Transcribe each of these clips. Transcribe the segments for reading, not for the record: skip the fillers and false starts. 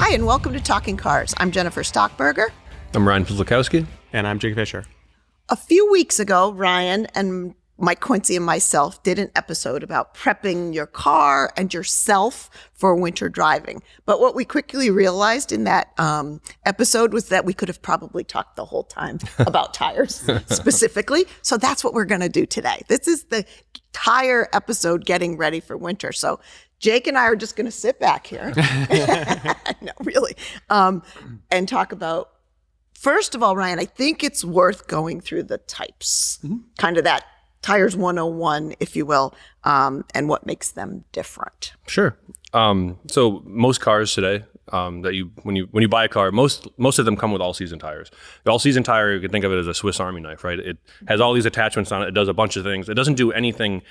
Hi, and welcome to Talking Cars. I'm Jennifer Stockberger. I'm Ryan Pizlikowski. And I'm Jake Fisher. A few weeks ago, Ryan and Mike Quincy and myself did an episode about prepping your car and yourself for winter driving. But what we quickly realized in that episode was that we could have probably talked the whole time about tires specifically. So that's what we're going to do today. This is the tire episode getting ready for winter. So Jake and I are just going to sit back here, no, really, and talk about, first of all, Ryan, I think it's worth going through the types, kind of that tires 101, if you will, and what makes them different. Sure. So most cars today, that when you buy a car, most of them come with all-season tires. The all-season tire, you can think of it as a Swiss Army knife, right? It has all these attachments on it. It does a bunch of things. It doesn't do anything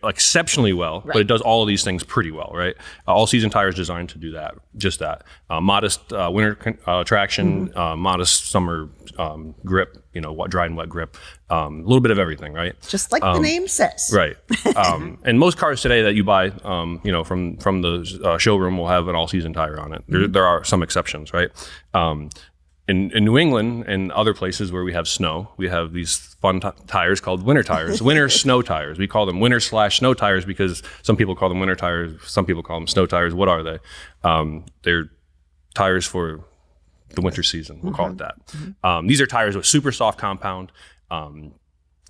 exceptionally well, right, but it does all of these things pretty well, right? All-season tires designed to do that, just that. Modest winter traction, modest summer grip, dry and wet grip, a little bit of everything, right? Just like the name says. Right. And most cars today that you buy, from the showroom will have an all-season tire on it. There are some exceptions, right? In New England and other places where we have snow, we have these fun tires called winter tires, winter snow tires. We call them winter/snow tires because some people call them winter tires, some people call them snow tires. What are they? They're tires for the winter season, we'll call it that. These are tires with super soft compound.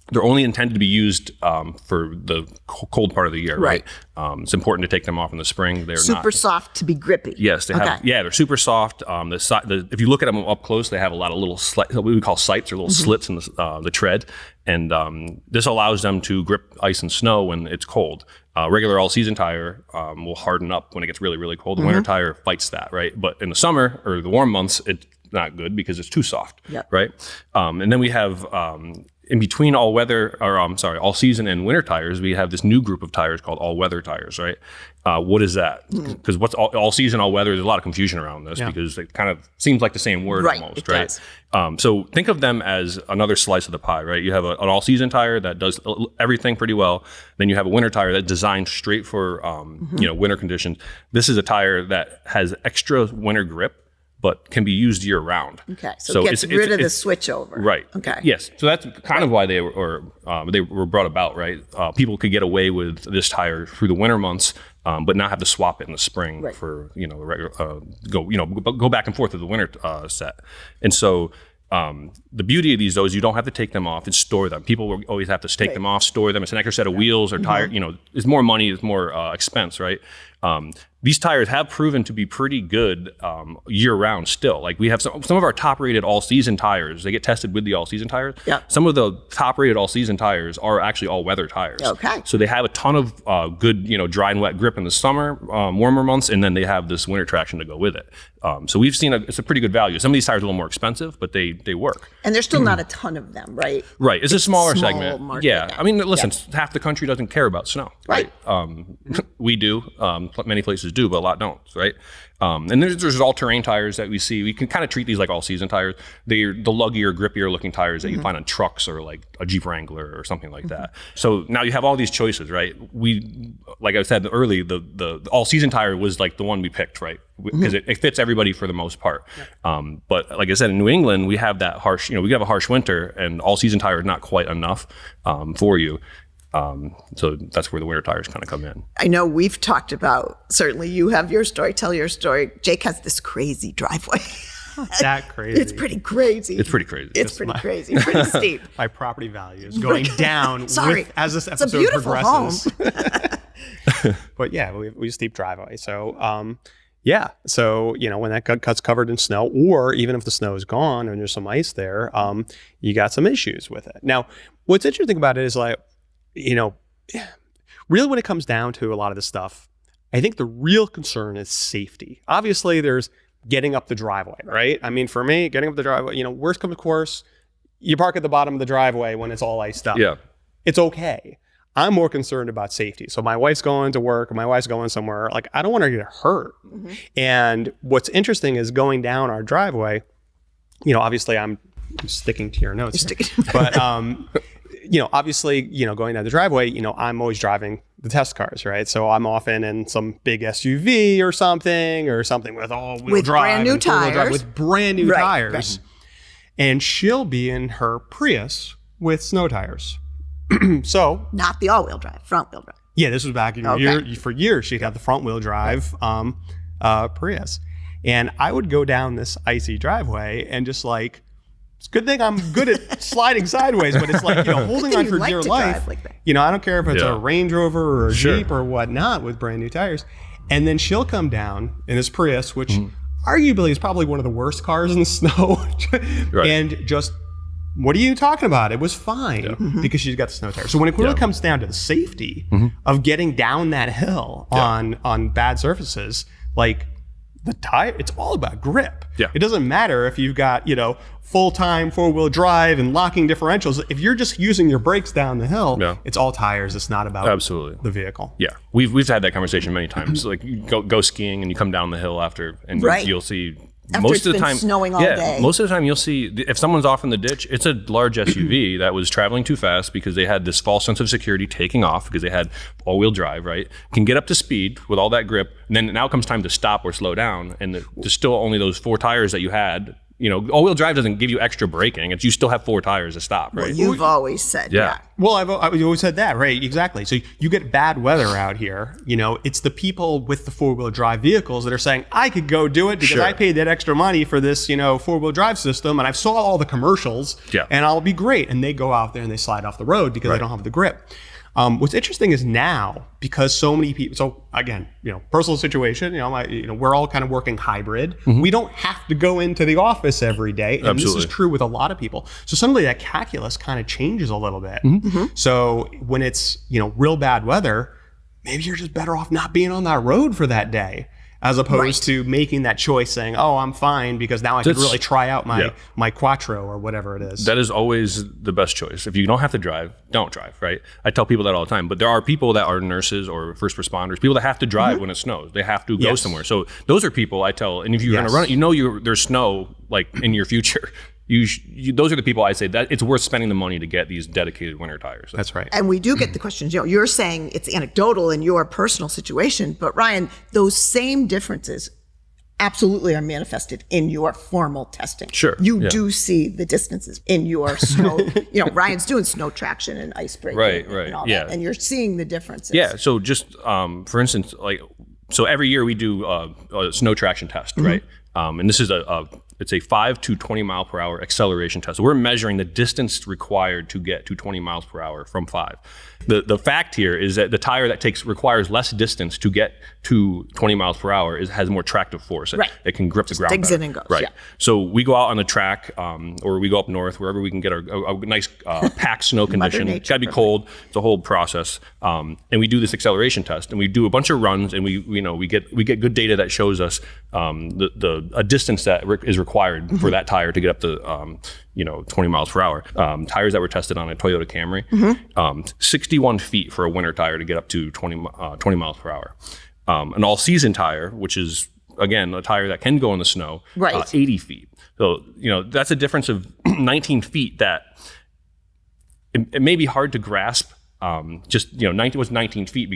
They're only intended to be used for the cold part of the year, right? It's important to take them off in the spring. They're super soft to be grippy. Yes, they have. Yeah, they're super soft. If you look at them up close, they have a lot of little what we call sights or little slits in the tread, and this allows them to grip ice and snow when it's cold. Regular all-season tire will harden up when it gets really, really cold. The winter tire fights that, right? But in the summer or the warm months, it's not good because it's too soft, right? And then we have in between all-season and winter tires, we have this new group of tires called all-weather tires, right? What is that? Because what's all-season, all-weather? There's a lot of confusion around this because it kind of seems like the same word almost, right? So think of them as another slice of the pie, right? You have an all-season tire that does everything pretty well. Then you have a winter tire that's designed straight for winter conditions. This is a tire that has extra winter grip, but can be used year round. Okay, so it gets rid of the switch over. Right. Okay. Yes, so that's kind of why they were brought about, right? People could get away with this tire through the winter months, but not have to swap it in the spring for go back and forth with the winter set. And so the beauty of these, though, is you don't have to take them off and store them. People will always have to take them off, store them. It's an extra set of wheels or tire. It's more money, it's more expense, right? These tires have proven to be pretty good year-round still. Like we have some of our top-rated all-season tires. They get tested with the all-season tires. Yeah. Some of the top-rated all-season tires are actually all-weather tires. Okay. So they have a ton of good, dry and wet grip in the summer, warmer months, and then they have this winter traction to go with it. So we've seen it's a pretty good value. Some of these tires are a little more expensive, but they work. And there's still not a ton of them, right? Right. It's a smaller segment. Market yeah. now. I mean, listen, half the country doesn't care about snow. Right. We do. Many places do, but a lot don't, right? And there's all-terrain tires that we see. We can kind of treat these like all-season tires. They're the luggier, grippier-looking tires that you find on trucks or like a Jeep Wrangler or something like that. So now you have all these choices, right? We, like I said early, the all-season tire was like the one we picked, right? Because it fits everybody for the most part. But like I said, in New England, we have that harsh, we have a harsh winter, and all-season tire is not quite enough for you. So that's where the winter tires kind of come in. I know we've talked about, certainly you have your story, tell your story. Jake has this crazy driveway. That crazy. It's pretty crazy. It's pretty crazy. It's pretty crazy, pretty steep. My property value is going down as this episode it's a beautiful progresses. Home. But yeah, we have a steep driveway. So so when that gut's covered in snow, or even if the snow is gone and there's some ice there, you got some issues with it. Now, what's interesting about it is really when it comes down to a lot of this stuff, I think the real concern is safety. Obviously, there's getting up the driveway, right? I mean, for me, getting up the driveway, worst comes to worst, you park at the bottom of the driveway when it's all iced up. Yeah. It's okay. I'm more concerned about safety. So my wife's going to work, or my wife's going somewhere, like I don't want her to get hurt. And what's interesting is going down our driveway, obviously I'm sticking to your notes, but obviously, going down the driveway, I'm always driving the test cars, right? So I'm often in some big SUV or something with all-wheel drive. Brand new and four-wheel drive tires. with brand new Right, tires. right. And she'll be in her Prius with snow tires. So Not the all-wheel drive, front-wheel drive. yeah, this was back in for years. She'd have the front-wheel drive Prius. And I would go down this icy driveway and just like, it's a good thing I'm good at sliding sideways, but it's like, holding on for dear life. Like that. I don't care if it's a Range Rover or a Sure. Jeep or whatnot with brand new tires. And then she'll come down in this Prius, which arguably is probably one of the worst cars in the snow. Right. And just, what are you talking about? It was fine because she's got the snow tires. So when it really comes down to the safety of getting down that hill on bad surfaces, like the tire, it's all about grip. Yeah. It doesn't matter if you've got, full-time four-wheel drive and locking differentials. If you're just using your brakes down the hill, it's all tires. It's not about Absolutely. the vehicle. Yeah, we've had that conversation many times. Like you go skiing and you come down the hill after, and Right. you'll see After most it's of the been time snowing all day. Most of the time you'll see if someone's off in the ditch, it's a large SUV that was traveling too fast because they had this false sense of security taking off because they had all-wheel drive, right? Can get up to speed with all that grip, and then now comes time to stop or slow down, and there's still only those 4 tires that you had. All-wheel drive doesn't give you extra braking. You still have 4 tires to stop, right? Well, you've always said, Yeah. Well, I've always said that, right? Exactly. So you get bad weather out here. It's the people with the four-wheel drive vehicles that are saying, I could go do it because Sure. I paid that extra money for this, four-wheel drive system, and I've saw all the commercials, and I'll be great. And they go out there and they slide off the road because they don't have the grip. What's interesting is now, because so many people, so again, personal situation, we're all kind of working hybrid. We don't have to go into the office every day. And Absolutely. this is true with a lot of people. So suddenly that calculus kind of changes a little bit. So when it's, real bad weather, maybe you're just better off not being on that road for that day, as opposed to making that choice saying, oh, I'm fine because now I can really try out my Quattro or whatever it is. That is always the best choice. If you don't have to drive, don't drive, right? I tell people that all the time. But there are people that are nurses or first responders, people that have to drive when it snows. They have to go somewhere. So those are people I tell, and if you're going to run it, there's snow like in your future. Those are the people I say that it's worth spending the money to get these dedicated winter tires. That's right. And we do get the questions. You're saying it's anecdotal in your personal situation, but Ryan, those same differences absolutely are manifested in your formal testing. Sure. You do see the distances in your snow. Ryan's doing snow traction and ice breaking, Right, and all yeah. that, and you're seeing the differences. Yeah. So just for instance, so every year we do a snow traction test, right? And this is it's a 5 to 20 mile per hour acceleration test. So we're measuring the distance required to get to 20 miles per hour from 5. The fact here is that the tire that requires less distance to get to 20 miles per hour has more tractive force. Right. It can grip the ground digs better. in and goes, Right. yeah. So we go out on the track or we go up north, wherever we can get a nice packed snow condition. It's got to be cold. It's a whole process. And we do this acceleration test and we do a bunch of runs and we get good data that shows us a distance that is required for that tire to get up to 20 miles per hour. Tires that were tested on a Toyota Camry, 61 feet for a winter tire to get up to 20 miles per hour. An all-season tire, which is, again, a tire that can go in the snow, 80 feet. So, that's a difference of 19 feet that it may be hard to grasp. 19 was 19 feet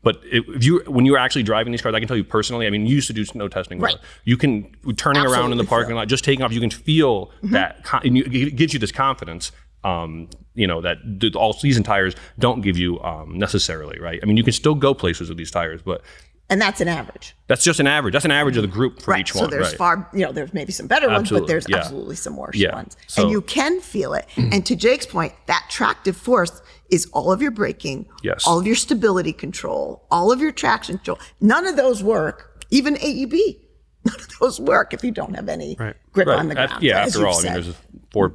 when you were actually driving these cars, I can tell you personally, you used to do snow testing. Right. You can, turning around in the parking lot, just taking off, you can feel that, and it gives you this confidence, that the all-season tires don't give you necessarily, right? You can still go places with these tires, but... And that's an average. That's just an average. That's an average of the group for each one. So there's there's maybe some better ones, but there's absolutely some worse ones. So, and you can feel it. And to Jake's point, that tractive force is all of your braking, all of your stability control, all of your traction control. None of those work, even AEB. None of those work if you don't have any grip on the ground. After all, there's four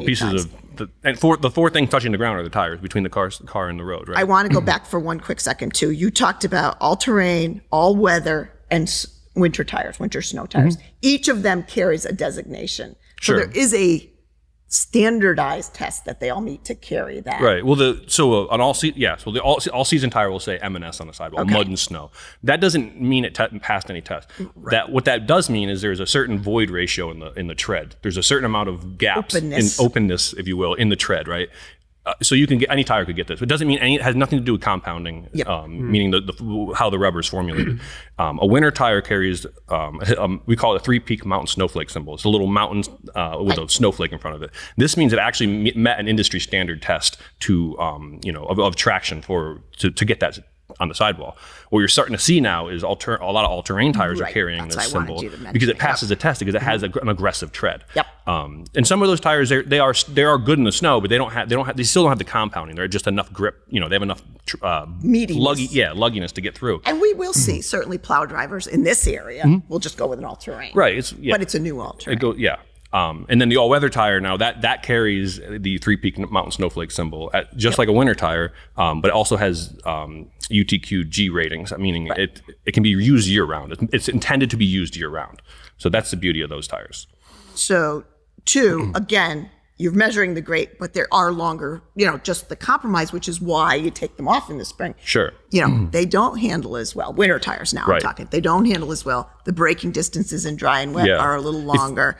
pieces times. of the 4 things touching the ground are the tires between the car and the road, right? I want to go back for one quick second too. You talked about all terrain, all weather, and winter tires, winter snow tires. All of them carries a designation. So there is a standardized test that they all need to carry that. Right. Well, the all-season tire will say M&S on the sidewall, mud and snow. That doesn't mean it passed any test. Right. What that does mean is there's a certain void ratio in the tread. There's a certain amount of gaps in openness, if you will, in the tread, right? So you can get any tire could get this. It doesn't mean it has nothing to do with compounding, meaning how the rubber is formulated. A winter tire carries we call it a 3-peak mountain snowflake symbol. It's a little mountain with a snowflake in front of it. This means it actually met an industry standard test to of traction to get that on the sidewall. What you're starting to see now is a lot of all-terrain tires are carrying this symbol because it passes the test because it has an aggressive tread. Yep. And some of those tires they are good in the snow, but they still don't have the compounding. They're just enough grip. They have enough lugginess to get through. And we will see certainly plow drivers in this area will just go with an all-terrain. Right. But it's a new all-terrain. And then the all-weather tire now that carries the 3-peak mountain snowflake symbol just like a winter tire, but it also has UTQ G ratings, meaning it can be used year-round. It's intended to be used year-round. So that's the beauty of those tires. So 2, again, you're measuring the grade, but there are longer, just the compromise, which is why you take them off in the spring. Sure. They don't handle as well. Winter tires now, I'm talking. They don't handle as well. The braking distances in dry and wet are a little longer.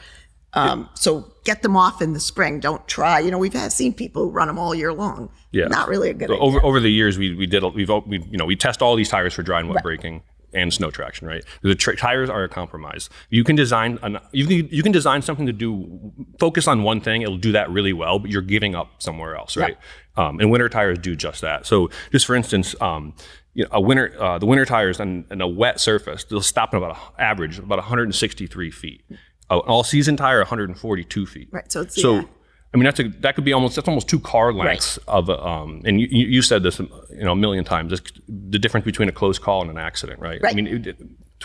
So get them off in the spring. Don't try. We've seen people who run them all year long. Yeah. Not really a good idea. Over the years, we test all these tires for dry and wet braking and snow traction. Right. The tires are a compromise. You can design you can design something to focus on one thing. It'll do that really well, but you're giving up somewhere else. Right. And winter tires do just that. So just for instance, the winter tires on a wet surface, they'll stop at about 163 feet. An all-season tire, 142 feet. Right. So that could be almost 2 car lengths of and you said this a million times. The difference between a close call and an accident, right? Right. I mean,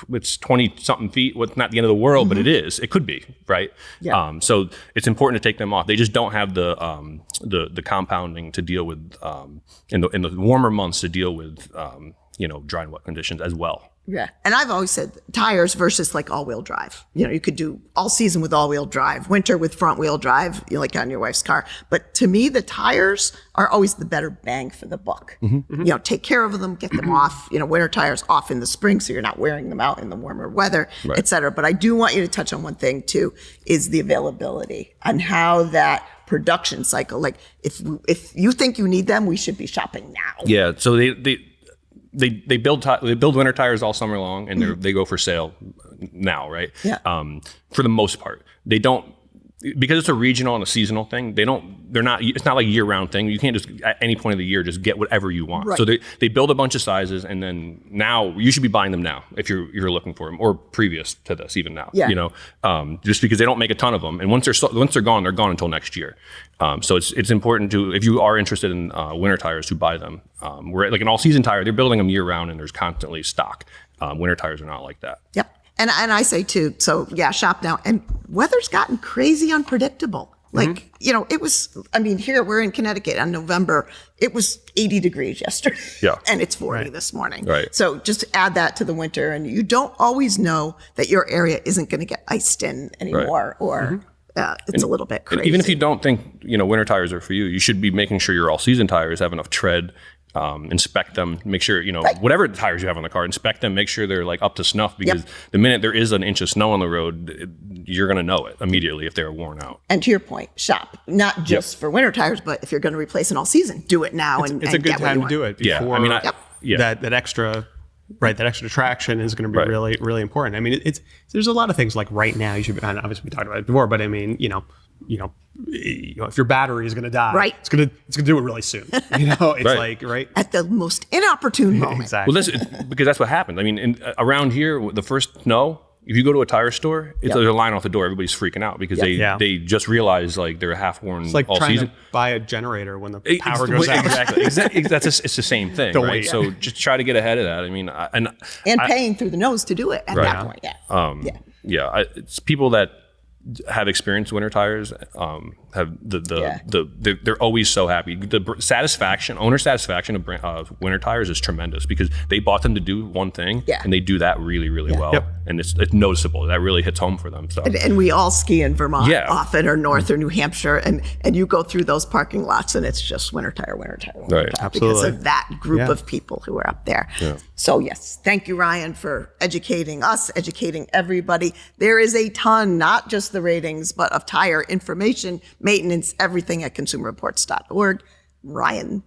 it's 20-something feet. Well, it's not the end of the world, but it is. It could be, right? Yeah. So it's important to take them off. They just don't have the compounding to deal with in the warmer months to deal with dry and wet conditions as well. Yeah. And I've always said tires versus like all-wheel drive. You could do all season with all-wheel drive, winter with front-wheel drive, like on your wife's car. But to me, the tires are always the better bang for the buck. Take care of them, get them off. Winter tires off in the spring, so you're not wearing them out in the warmer weather, et cetera. But I do want you to touch on one thing too, is the availability and how that production cycle. Like if you think you need them, we should be shopping now. Yeah. So they build winter tires all summer long, and they go for sale now, right? Yeah. For the most part, they don't, because it's a regional and a seasonal thing. It's not like a year-round thing. You can't just at any point of the year just get whatever you want. Right. So they build a bunch of sizes, and then now you should be buying them now if you're looking for them, or previous to this even now. Yeah. Just because they don't make a ton of them, and once they're gone until next year. So it's important to, if you are interested in winter tires, to buy them. We're like an all-season tire. They're building them year-round, and there's constantly stock. Winter tires are not like that. Yep. And I say too, so yeah, shop now. And weather's gotten crazy unpredictable. Like, it was, here we're in Connecticut on November, it was 80 degrees yesterday. Yeah. And it's 40 this morning. Right. So just add that to the winter, and you don't always know that your area isn't going to get iced in anymore, or it's a little bit crazy. Even if you don't think, winter tires are for you, you should be making sure your all-season tires have enough tread. Inspect them, make sure, whatever tires you have on the car, inspect them, make sure they're like up to snuff, because the minute there is an inch of snow on the road, you're going to know it immediately if they're worn out. And to your point, shop, not just for winter tires, but if you're going to replace an all season, do it now. It's a good time to do it before that extra, that extra traction is going to be really, really important. There's a lot of things like right now you should be, obviously we talked about it before, but if your battery is going to die, it's going to do it really soon. It's at the most inopportune moment. Exactly. Well, because that's what happened. Around here, the first snow, if you go to a tire store, there's a line off the door. Everybody's freaking out because they just realize they're half worn. It's like all trying season. to buy a generator when the power goes out. Exactly. It's the same thing, right? Wait. So just try to get ahead of that. And paying through the nose to do it at that point. It's people that have experienced winter tires, have they're always so happy. The owner satisfaction of winter tires is tremendous because they bought them to do one thing, and they do that really, really well, and it's noticeable. That really hits home for them. So, and we all ski in Vermont often, or North or New Hampshire, and you go through those parking lots, and it's just winter tire, right? Absolutely. Because of that group of people who are up there. Yeah. So yes, thank you, Ryan, for educating us, educating everybody. There is a ton, not just the ratings, but of tire information, maintenance, everything at consumerreports.org. Ryan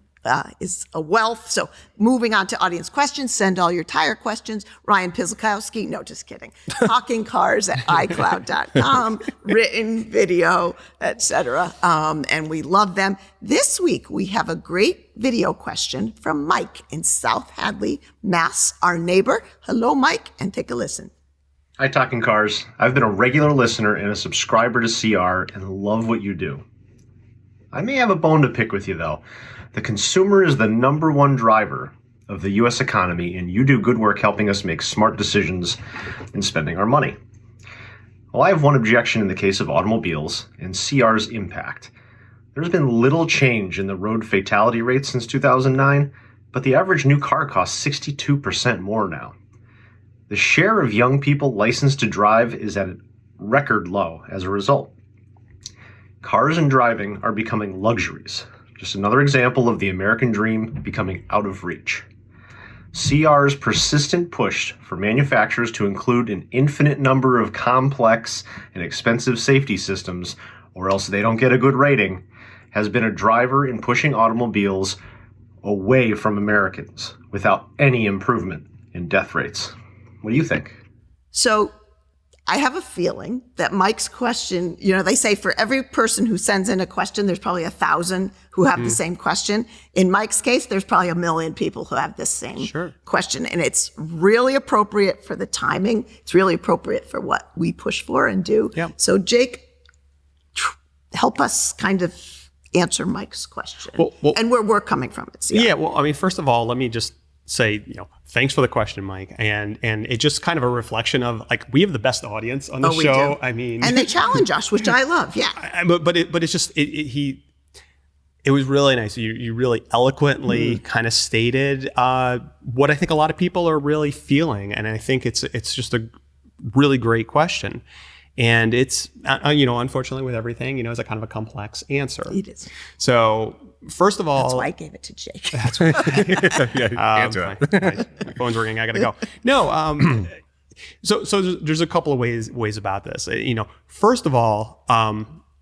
is a wealth. So moving on to audience questions, send all your tire questions. Ryan Pizlikowski, no, just kidding. Talking cars at iCloud.com, written, video, etc. And we love them. This week, we have a great video question from Mike in South Hadley, Mass, our neighbor. Hello, Mike, and take a listen. Hi, Talking Cars. I've been a regular listener and a subscriber to CR and love what you do. I may have a bone to pick with you, though. The consumer is the number one driver of the U.S. economy, and you do good work helping us make smart decisions in spending our money. Well, I have one objection in the case of automobiles and CR's impact. There's been little change in the road fatality rate since 2009, but the average new car costs 62% more now. The share of young people licensed to drive is at a record low as a result. Cars and driving are becoming luxuries. Just another example of the American dream becoming out of reach. CR's persistent push for manufacturers to include an infinite number of complex and expensive safety systems, or else they don't get a good rating, has been a driver in pushing automobiles away from Americans without any improvement in death rates. What do you think? So I have a feeling that Mike's question, they say for every person who sends in a question, there's probably 1,000 who have the same question. In Mike's case, there's probably 1 million people who have this same question. And it's really appropriate for the timing. It's really appropriate for what we push for and do. Yep. So Jake, help us kind of answer Mike's question and where we're coming from. First of all, let me just say, thanks for the question, Mike. And it's just kind of a reflection of we have the best audience on the show. And they challenge us, which I love. Yeah. But it's just, it was really nice. You really eloquently kind of stated what I think a lot of people are really feeling. And I think it's just a really great question. And it's, unfortunately with everything, it's a kind of a complex answer. It is. So first of all, that's why I gave it to Jake. That's right. Answer it. My phone's ringing. I got to go. No. So there's a couple of ways about this. First of all,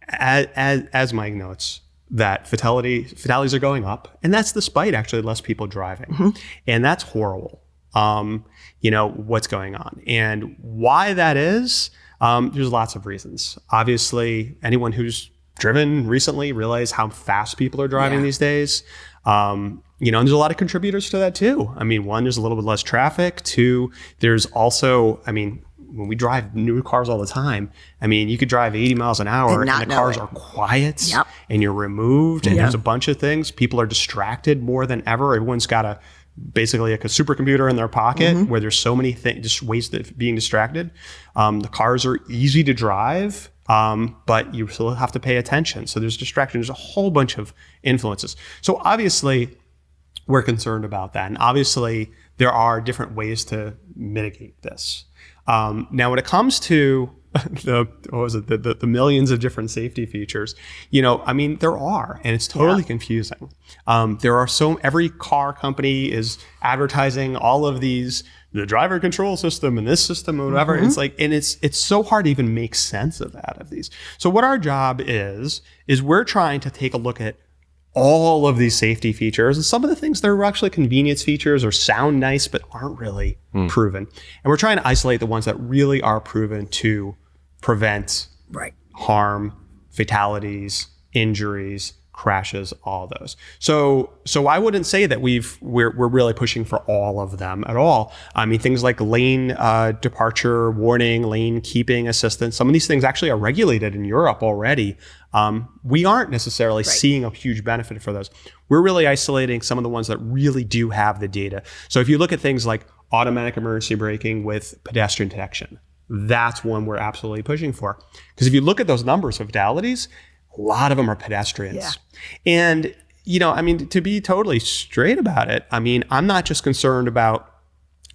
as Mike notes, that fatalities are going up, and that's despite actually less people driving, and that's horrible. What's going on and why that is. There's lots of reasons. Obviously, anyone who's driven recently realize how fast people are driving these days. And there's a lot of contributors to that too. One, there's a little bit less traffic. Two, there's also, when we drive new cars all the time, you could drive 80 miles an hour and the cars are quiet and you're removed and there's a bunch of things. People are distracted more than ever. Everyone's got basically like a supercomputer in their pocket where there's so many things, just ways of being distracted. The cars are easy to drive, but you still have to pay attention. So there's distraction. There's a whole bunch of influences. So obviously we're concerned about that. And obviously there are different ways to mitigate this. Now, when it comes to the millions of different safety features, there are, and it's totally confusing. There are every car company is advertising all of these, the driver control system and this system or whatever. It's it's so hard to even make sense of that of these. So what our job is we're trying to take a look at all of these safety features and some of the things that are actually convenience features or sound nice but aren't really proven. And we're trying to isolate the ones that really are proven to prevent harm, fatalities, injuries, crashes, all those. So I wouldn't say that we're really pushing for all of them at all. Things like lane departure warning, lane keeping assistance, some of these things actually are regulated in Europe already. We aren't necessarily seeing a huge benefit for those. We're really isolating some of the ones that really do have the data. So if you look at things like automatic emergency braking with pedestrian detection, that's one we're absolutely pushing for. Because if you look at those numbers of fatalities, a lot of them are pedestrians. And, to be totally straight about it, I'm not just concerned about,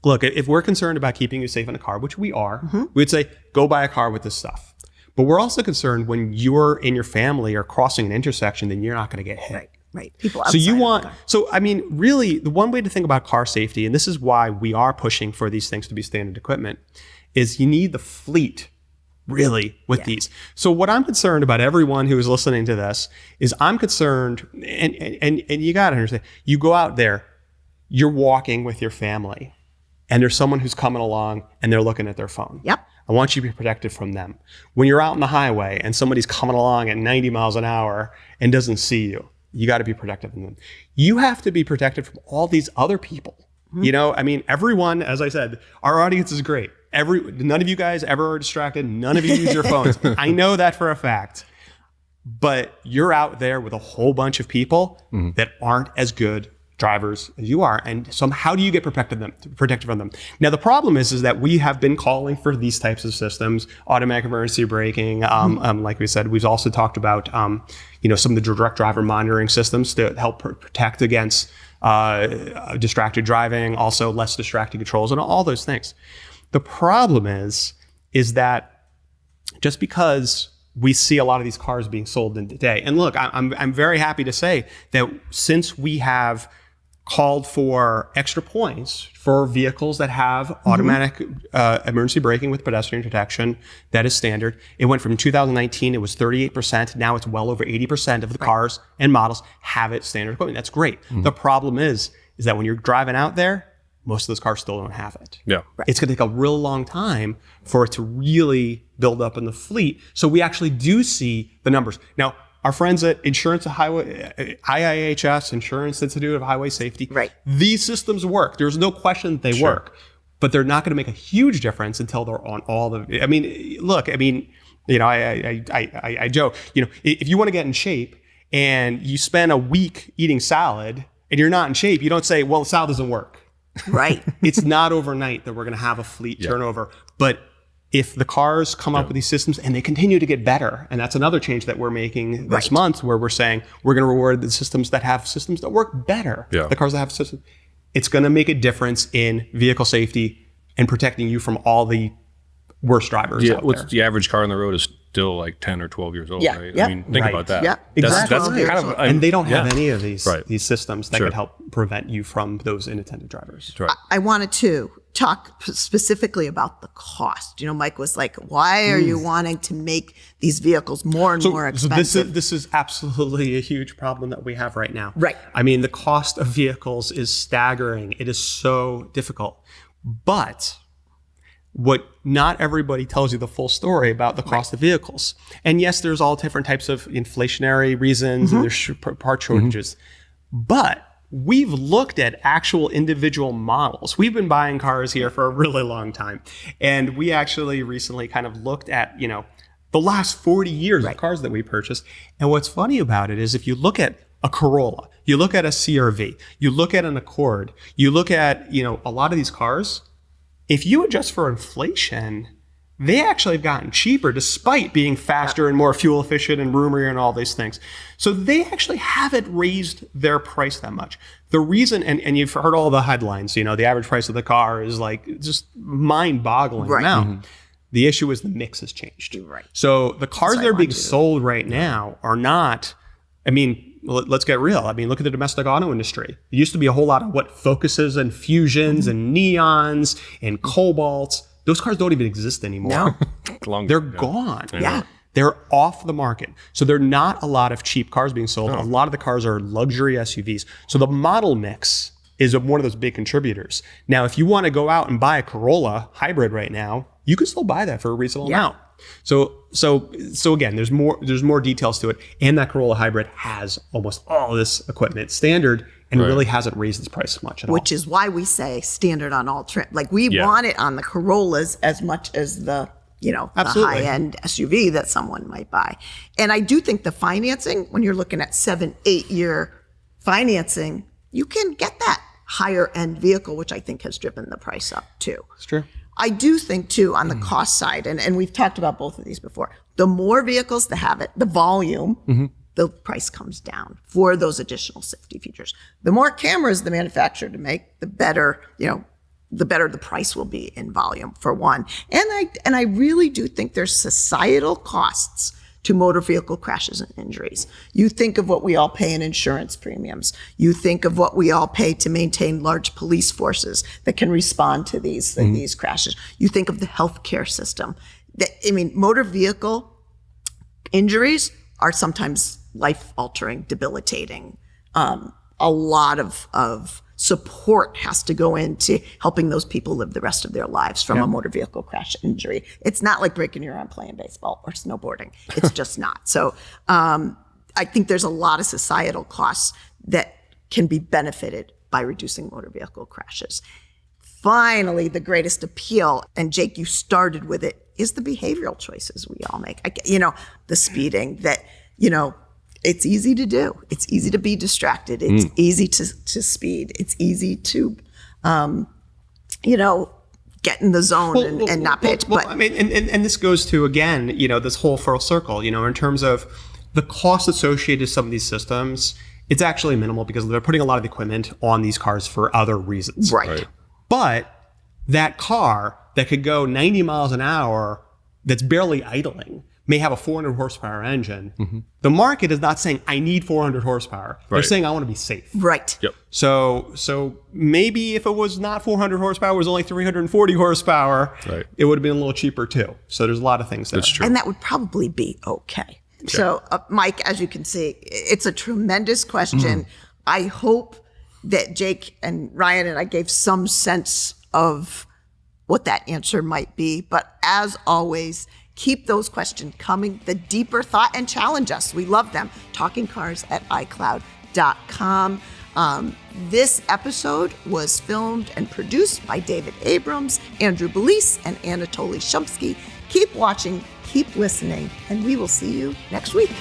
look, if we're concerned about keeping you safe in a car, which we are, we'd say, go buy a car with this stuff. But we're also concerned when you're in your family or crossing an intersection, then you're not going to get hit. Right. People outside really, the one way to think about car safety, and this is why we are pushing for these things to be standard equipment, is you need the fleet really with these. So what I'm concerned about, everyone who is listening to this, is I'm concerned, and you got to understand, you go out there, you're walking with your family, and there's someone who's coming along and they're looking at their phone. Yep. I want you to be protected from them. When you're out on the highway and somebody's coming along at 90 miles an hour and doesn't see you, you got to be protected from them. You have to be protected from all these other people. You know, I mean, everyone, as I said, our audience is great. None of you guys ever are distracted. None of you use your phones. I know that for a fact. But you're out there with a whole bunch of people that aren't as good drivers as you are. And so how do you get protected from them? Now, the problem is that we have been calling for these types of systems, automatic emergency braking. Like we said, we've also talked about, some of the direct driver monitoring systems to help protect against distracted driving, also less distracted controls, and all those things. The problem is that just because we see a lot of these cars being sold in today, and look, I'm very happy to say that since we have called for extra points for vehicles that have automatic emergency braking with pedestrian detection, that is standard. It went from 2019, it was 38%. Now it's well over 80% of the cars and models have it standard equipment. That's great. The problem is that when you're driving out there, most of those cars still don't have it. Yeah. It's going to take a real long time for it to really build up in the fleet. So we actually do see the numbers. Now, our friends at IIHS, Insurance Institute of Highway Safety, these systems work. There's no question that they work, but they're not going to make a huge difference until they're on all the. I mean, look. I mean, I joke. If you want to get in shape and you spend a week eating salad and you're not in shape, you don't say, "Well, salad doesn't work." Right. It's not overnight that we're going to have a fleet turnover, but if the cars come up with these systems and they continue to get better, and that's another change that we're making this month, where we're saying we're going to reward the systems that have systems that work better. The cars that have systems, it's going to make a difference in vehicle safety and protecting you from all the worst drivers out there. The average car on the road is still like 10 or 12 years old, right? I mean, think about that. Yeah, exactly. That's kind of, and they don't have any of these systems that Sure. could help prevent you from those inattentive drivers. That's right. I wanted to talk specifically about the cost. Mike was like, why are you wanting to make these vehicles more and more expensive? So this is absolutely a huge problem that we have right now. Right. I mean, the cost of vehicles is staggering. It is so difficult. But what not everybody tells you the full story about the cost of vehicles. And yes, there's all different types of inflationary reasons and there's part shortages. But we've looked at actual individual models. We've been buying cars here for a really long time. And we actually recently kind of looked at, the last 40 years of cars that we purchased. And what's funny about it is if you look at a Corolla, you look at a CR-V, you look at an Accord, you look at, a lot of these cars, if you adjust for inflation, they actually have gotten cheaper despite being faster and more fuel efficient and roomier and all these things. So they actually haven't raised their price that much. The reason, and you've heard all the headlines, the average price of the car is like just mind-boggling amount. The issue is the mix has changed. So the cars that are being sold right now are not, let's get real. Look at the domestic auto industry. It used to be a whole lot of Focuses and Fusions and Neons and Cobalts. Those cars don't even exist anymore. No. They're gone. They're off the market. So there are not a lot of cheap cars being sold. A lot of the cars are luxury SUVs. So the model mix is one of those big contributors. Now, if you want to go out and buy a Corolla hybrid right now, you can still buy that for a reasonable amount. So again, there's more details to it, and that Corolla hybrid has almost all this equipment standard, and really hasn't raised its price much at all. Which is why we say standard on all trim. Like we want it on the Corollas as much as the the high-end SUV that someone might buy. And I do think the financing, when you're looking at 7-8 year financing, you can get that higher end vehicle, which I think has driven the price up too. It's true. I do think too on the cost side, and we've talked about both of these before, the more vehicles that have it, the volume, the price comes down for those additional safety features. The more cameras the manufacturer to make, the better, the better the price will be in volume for one. And I really do think there's societal costs to motor vehicle crashes and injuries. You think of what we all pay in insurance premiums. You think of what we all pay to maintain large police forces that can respond to these crashes. You think of the healthcare system. motor vehicle injuries are sometimes life-altering, debilitating. A lot of support has to go into helping those people live the rest of their lives from a motor vehicle crash injury. It's not like breaking your arm playing baseball or snowboarding. It's just not. So I think there's a lot of societal costs that can be benefited by reducing motor vehicle crashes. Finally, the greatest appeal, and Jake, you started with it, is the behavioral choices we all make. The speeding that, it's easy to do. It's easy to be distracted. It's easy to speed. It's easy to, get in the zone and not pitch. Well, I mean, and this goes to, again, this whole full circle, in terms of the cost associated with some of these systems, it's actually minimal because they're putting a lot of the equipment on these cars for other reasons. Right. But that car that could go 90 miles an hour that's barely idling may have a 400 horsepower engine. Mm-hmm. The market is not saying, I need 400 horsepower. They're saying, I want to be safe. Right. Yep. So maybe if it was not 400 horsepower, it was only 340 horsepower, it would have been a little cheaper too. So there's a lot of things there. That's true. And that would probably be okay. Yeah. So, Mike, as you can see, it's a tremendous question. I hope that Jake and Ryan and I gave some sense of what that answer might be. But as always, keep those questions coming, the deeper thought, and challenge us. We love them. TalkingCars@iCloud.com. This episode was filmed and produced by David Abrams, Andrew Belize, and Anatoly Shumsky. Keep watching, keep listening, and we will see you next week.